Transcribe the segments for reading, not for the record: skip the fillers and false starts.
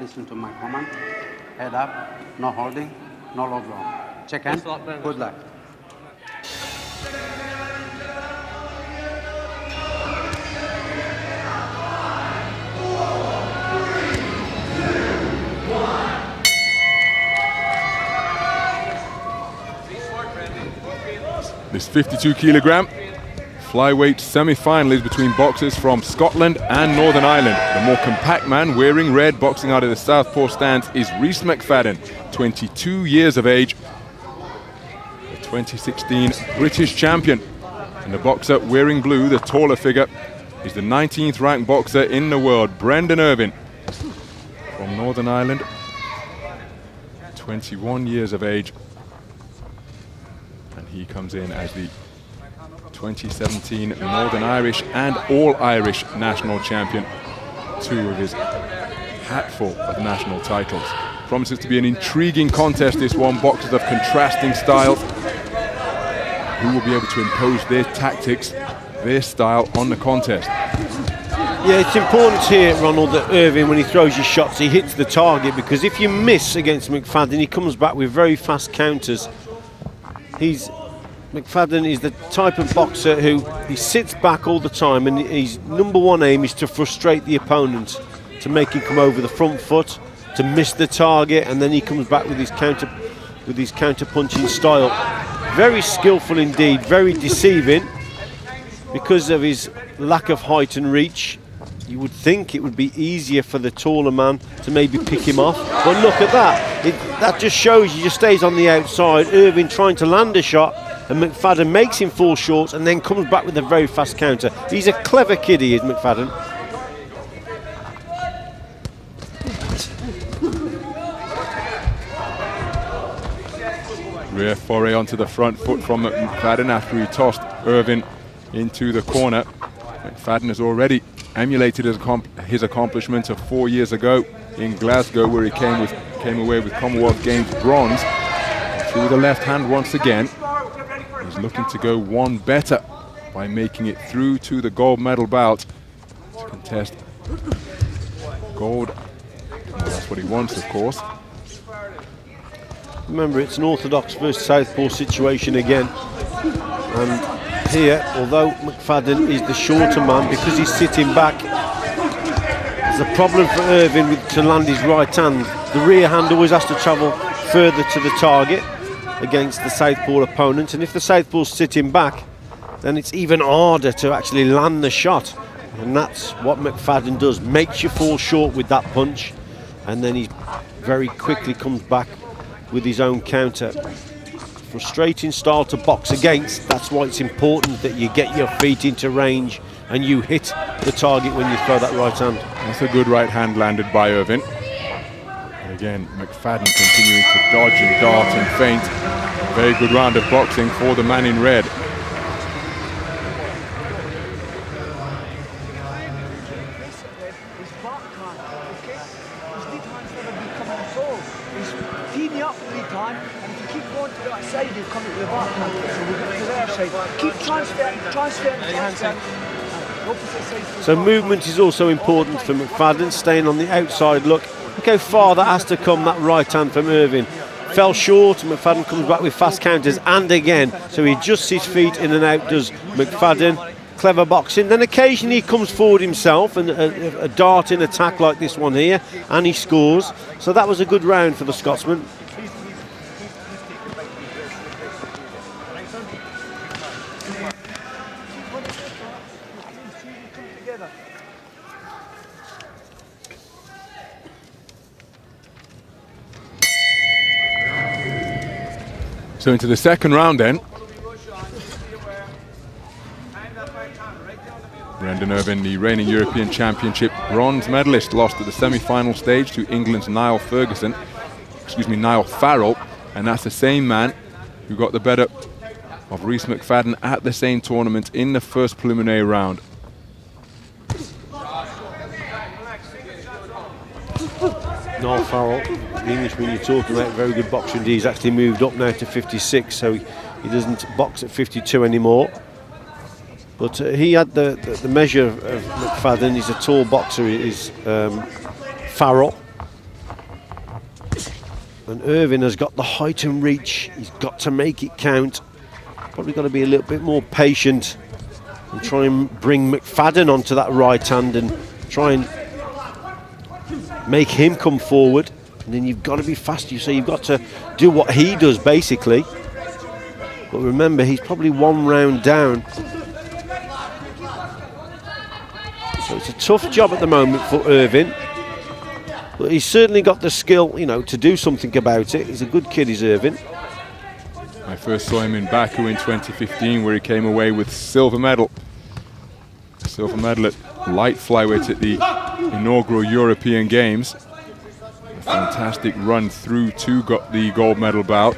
listen to my command. Head up, no holding, no low draw. Check hand, good luck. This 52-kilogram flyweight semi-final is between boxers from Scotland and Northern Ireland. The more compact man wearing red, boxing out of the southpaw stance, is Reece McFadden, 22 years of age, the 2016 British champion. And the boxer wearing blue, the taller figure, is the 19th ranked boxer in the world, Brendan Irvine, from Northern Ireland, 21 years of age. And he comes in as the 2017 Northern Irish and All-Irish national champion. Two of his hatful of national titles. Promises to be an intriguing contest, this one. Boxers of contrasting styles who will be able to impose their tactics, their style on the contest. Yeah, it's important here, Ronald, that Irvine, when he throws his shots, he hits the target, because if you miss against McFadden, he comes back with very fast counters. McFadden is the type of boxer who he sits back all the time, and his number one aim is to frustrate the opponent, to make him come over the front foot, to miss the target, and then he comes back with his counter punching style. Very skillful indeed, very deceiving because of his lack of height and reach. You would think it would be easier for the taller man to maybe pick him off, but look at that. That just shows you, just stays on the outside. Irvine trying to land a shot, and McFadden makes him fall short and then comes back with a very fast counter. He's a clever kid, he is, McFadden. Rear foray onto the front foot from McFadden after he tossed Irvine into the corner. McFadden has already emulated his accomplishments of 4 years ago in Glasgow, where he came away with Commonwealth Games bronze. Through the left hand once again. He's looking to go one better by making it through to the gold medal bout to contest gold. Well, that's what he wants, of course. Remember, it's an orthodox versus southpaw situation again. And here, although McFadden is the shorter man, because he's sitting back, there's a problem for Irvine to land his right hand. The rear hand always has to travel further to the target against the southpaw opponent, and if the southpaw's sitting back, then it's even harder to actually land the shot. And that's what McFadden does, makes you fall short with that punch, and then he very quickly comes back with his own counter. Frustrating style to box against. That's why it's important that you get your feet into range and you hit the target when you throw that right hand. That's a good right hand landed by Irvine. And again, McFadden continuing to dodge and dart and feint. Very good round of boxing for the man in red. So movement is also important for McFadden, staying on the outside look. Look how far that has to come, that right hand from Irvine. Fell short, and McFadden comes back with fast counters, and again, so he adjusts his feet in and out, does McFadden. Clever boxing. Then occasionally he comes forward himself, and a darting attack like this one here, and he scores. So that was a good round for the Scotsman. So into the second round then. Brendan Irvine, the reigning European Championship bronze medalist, lost at the semi-final stage to England's Niall Farrell, and that's the same man who got the better of Reece McFadden at the same tournament in the first preliminary round. Niall Farrell, the Englishman you're talking about, very good boxer indeed. He's actually moved up now to 56, so he doesn't box at 52 anymore. But he had the measure of McFadden. He's a tall boxer, is Farrell. And Irvine has got the height and reach. He's got to make it count. Probably got to be a little bit more patient and try and bring McFadden onto that right hand and try and make him come forward. And then you've got to be faster. So you've got to do what he does, basically. But remember, he's probably 1 round down. So it's a tough job at the moment for Irvine. But he's certainly got the skill, you know, to do something about it. He's a good kid, is Irvine. I first saw him in Baku in 2015, where he came away with silver medal. Silver medal at light flyweight at the inaugural European Games. A fantastic run through to got the gold medal bout.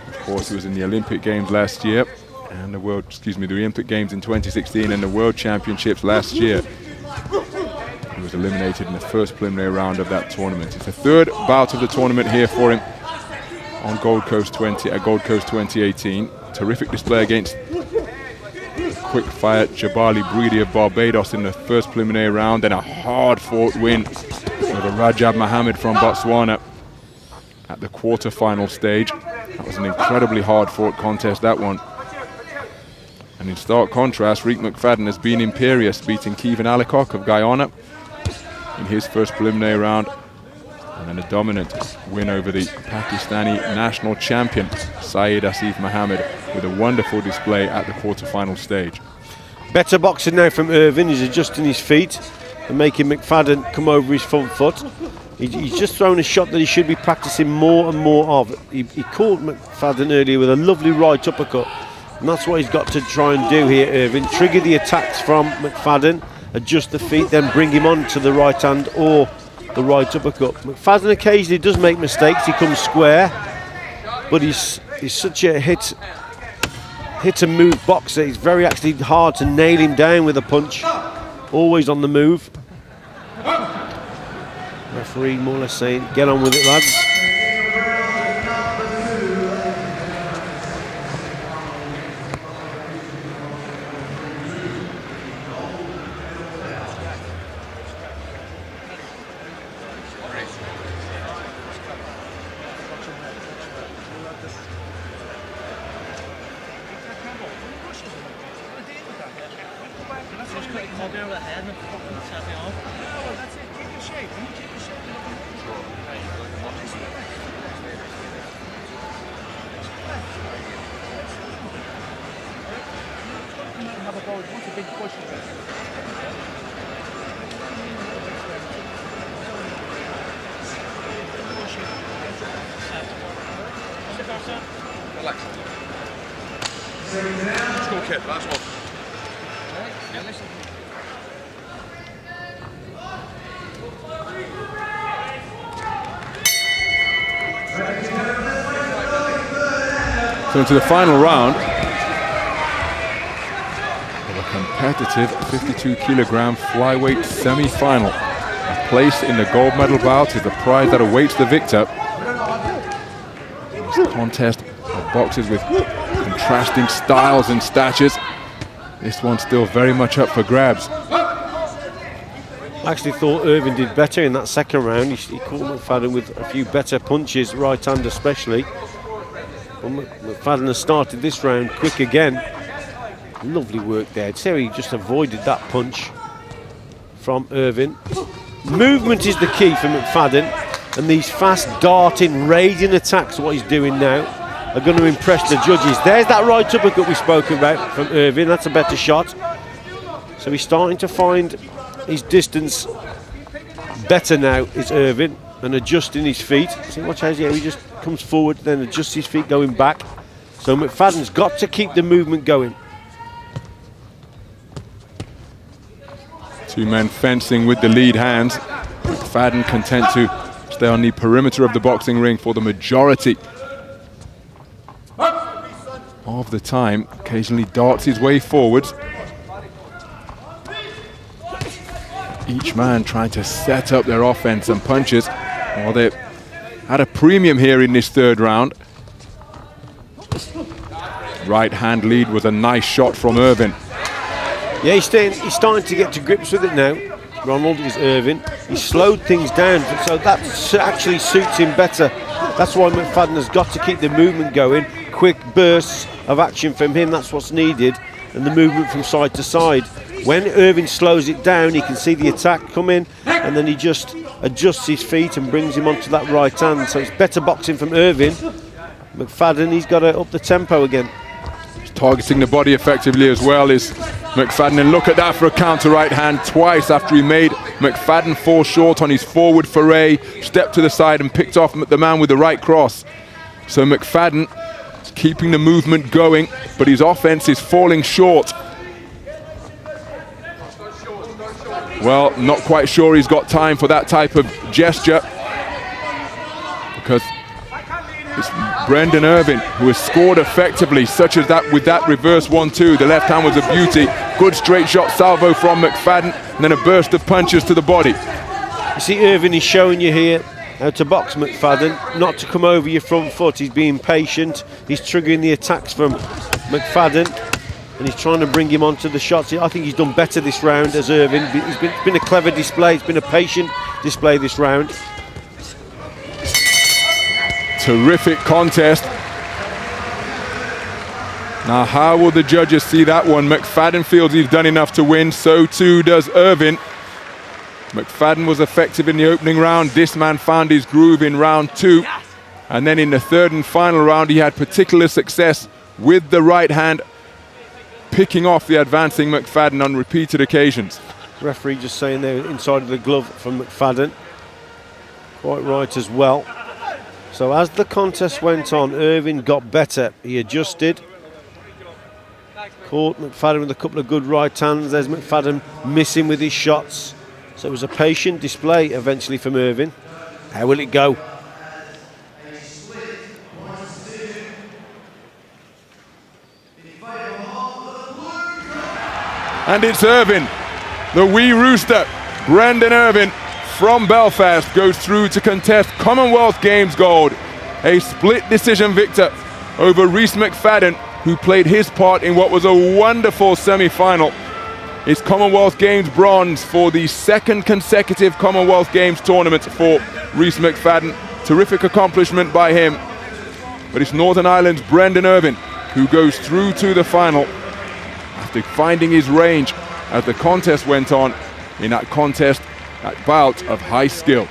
Of course, he was in the Olympic Games last year, and the Olympic Games in 2016 and the World Championships last year. He was eliminated in the first preliminary round of that tournament. It's the 3rd bout of the tournament here for him on Gold Coast 2018. Terrific display against quick fire Jabali Breedy of Barbados in the first preliminary round, and a hard-fought win over Rajab Mohammed from Botswana at the quarter-final stage. That was an incredibly hard-fought contest, that one. And in stark contrast, Reece McFadden has been imperious, beating Kevin Alicock of Guyana in his first preliminary round, and then a dominant win over the Pakistani national champion Syed Asif Mohammed with a wonderful display at the quarter-final stage. Better boxing now from Irvine. He's adjusting his feet and making McFadden come over his front foot. He's just thrown a shot that he should be practicing more and more of. He caught McFadden earlier with a lovely right uppercut, and that's what he's got to try and do here, Irvine. Trigger the attacks from McFadden, adjust the feet, then bring him on to the right hand or the right uppercut. McFadden occasionally does make mistakes. He comes square, but he's such a hit and move boxer. It's very actually hard to nail him down with a punch. Always on the move. Referee more or less saying, get on with it, lads. So into the final round of a competitive 52-kilogram flyweight semi-final. A place in the gold medal bout is the prize that awaits the victor. It's a contest of boxers with contrasting styles and statures. This one's still very much up for grabs. I actually thought Irvine did better in that second round. He caught McFadden with a few better punches, right hand especially. But McFadden has started this round quick again. Lovely work there. Terry just avoided that punch from Irvine. Movement is the key for McFadden, and these fast darting, raging attacks, what he's doing now, are going to impress the judges. There's that right uppercut we spoke about from Irvine. That's a better shot. So he's starting to find his distance better now, is Irvine, and adjusting his feet. See, watch how he just comes forward, then adjusts his feet going back. So McFadden's got to keep the movement going. Two men fencing with the lead hands. McFadden content to stay on the perimeter of the boxing ring for the majority of the time. Occasionally darts his way forwards. Each man trying to set up their offense and punches. Well, they're at a premium here in this third round. Right hand lead was a nice shot from Irvine. Yeah, he's starting to get to grips with it now. Ronald is Irvine. He slowed things down, so that actually suits him better. That's why McFadden has got to keep the movement going. Quick bursts of action from him, that's what's needed, and the movement from side to side. When Irvine slows it down, he can see the attack come in, and then he just adjusts his feet and brings him onto that right hand. So it's better boxing from Irvine. McFadden, he's got to up the tempo again. He's targeting the body effectively as well, is McFadden, and look at that for a counter right hand twice after he made McFadden fall short on his forward foray, stepped to the side and picked off the man with the right cross. So McFadden is keeping the movement going, but his offense is falling short. Well, not quite sure he's got time for that type of gesture, because it's Brendan Irvine who has scored effectively, such as that with that reverse 1-2. The left hand was a beauty. Good straight shot salvo from McFadden, and then a burst of punches to the body. You see, Irvine is showing you here how to box McFadden, not to come over your front foot. He's being patient. He's triggering the attacks from McFadden, and he's trying to bring him onto the shots. I think he's done better this round as Irvine. It's been a clever display. It's been a patient display this round. Terrific contest. Now, how will the judges see that one? McFadden feels he's done enough to win, so too does Irvine. McFadden was effective in the opening round. This man found his groove in round 2. And then in the third and final round, he had particular success with the right hand, picking off the advancing McFadden on repeated occasions. Referee just saying there inside of the glove from McFadden. Quite right as well. So as the contest went on, Irvine got better. He adjusted. Caught McFadden with a couple of good right hands. There's McFadden missing with his shots. So it was a patient display eventually from Irvine. How will it go? And it's Irvine, the wee rooster, Brendan Irvine from Belfast, goes through to contest Commonwealth Games gold. A split decision victor over Reece McFadden, who played his part in what was a wonderful semi-final. It's Commonwealth Games bronze for the second consecutive Commonwealth Games tournament for Reece McFadden. Terrific accomplishment by him. But it's Northern Ireland's Brendan Irvine who goes through to the final after finding his range as the contest went on in that contest, that bout of high skill.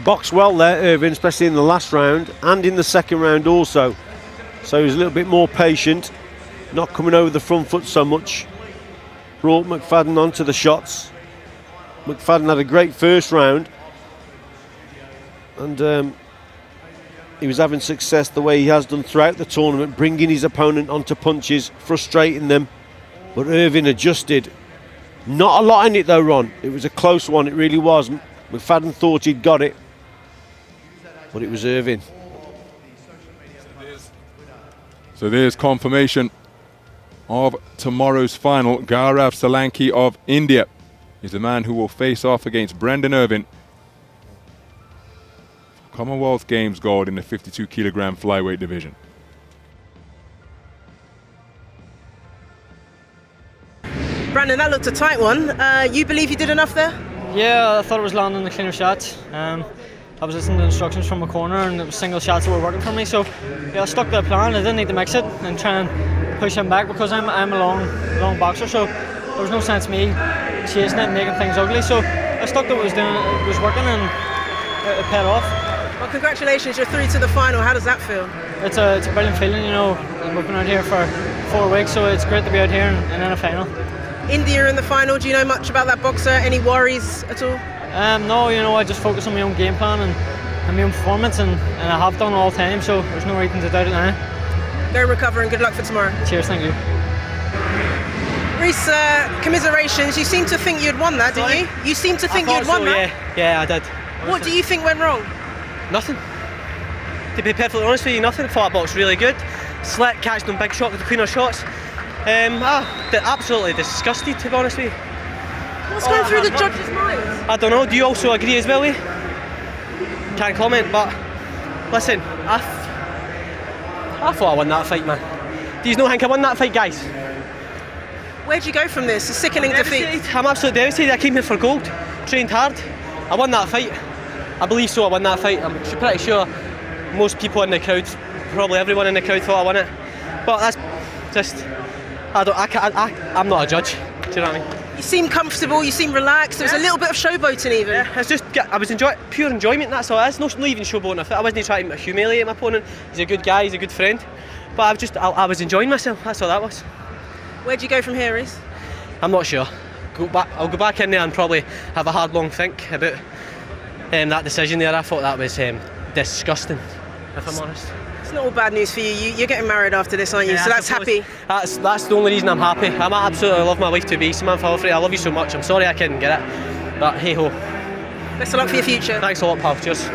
Boxed well there, Irvine, especially in the last round and in the second round also. So he was a little bit more patient, not coming over the front foot so much. Brought McFadden onto the shots. McFadden had a great first round, and he was having success the way he has done throughout the tournament, bringing his opponent onto punches, frustrating them. But Irvine adjusted. Not a lot in it though, Ron. It was a close one, it really was. McFadden thought he'd got it, but it was Irvine. So there's confirmation of tomorrow's final. Gaurav Solanki of India is the man who will face off against Brendan Irvine. Commonwealth Games gold in the 52 kilogram flyweight division. Brandon, that looked a tight one. You believe you did enough there? Yeah, I thought it was landing the cleaner shots. I was listening to instructions from a corner, and it was single shots that were working for me. So yeah, I stuck to the plan. I didn't need to mix it and try and push him back, because I'm a long boxer. So there was no sense me chasing it and making things ugly. So I stuck to what I was doing. It was working, and it paid off. Well, congratulations, you're through to the final. How does that feel? It's a brilliant feeling, you know. We've been out here for 4 weeks, so it's great to be out here and in a final. India in the final, do you know much about that boxer? Any worries at all? No, you know, I just focus on my own game plan and my own performance, and I have done all the time, so there's no reason to doubt it now. Go and recover, and good luck for tomorrow. Cheers, thank you. Reece, commiserations. You seem to think you'd won that, didn't you? You seem to think you'd won that? Yeah, I did. What do you think went wrong? Nothing. To be perfectly honest with you, nothing. I thought that box really good. Slick, catching them big shot with the cleaner shots. Absolutely disgusted, to be honest with you. What's going through the judges' minds? I don't know, do you also agree as well, Can't comment, but listen, I thought I won that fight, man. Do you know think I won that fight, guys? Where'd you go from this? A sickening defeat. I'm absolutely devastated. I came here for gold, trained hard. I won that fight. I believe so. I won that fight. I'm pretty sure most people in the crowd, probably everyone in the crowd, thought I won it. But that's just, I'm not a judge. Do you know what I mean? You seem comfortable. You seem relaxed. There was a little bit of showboating even. Yeah, it's just I was pure enjoyment. That's all it is. Not even showboating. I wasn't trying to humiliate my opponent. He's a good guy. He's a good friend. But I was enjoying myself. That's all that was. Where'd you go from here, Reece? I'm not sure. I'll go back in there and probably have a hard, long think about that decision there. I thought that was disgusting, if I'm honest. It's not all bad news for you. You're getting married after this, aren't you? Yeah, so that's happy. That's the only reason I'm happy. I absolutely love my wife to be. Samantha Alfred, I love you so much. I'm sorry I couldn't get it, but hey ho. Best of luck for your future. Thanks a lot, pal. Cheers.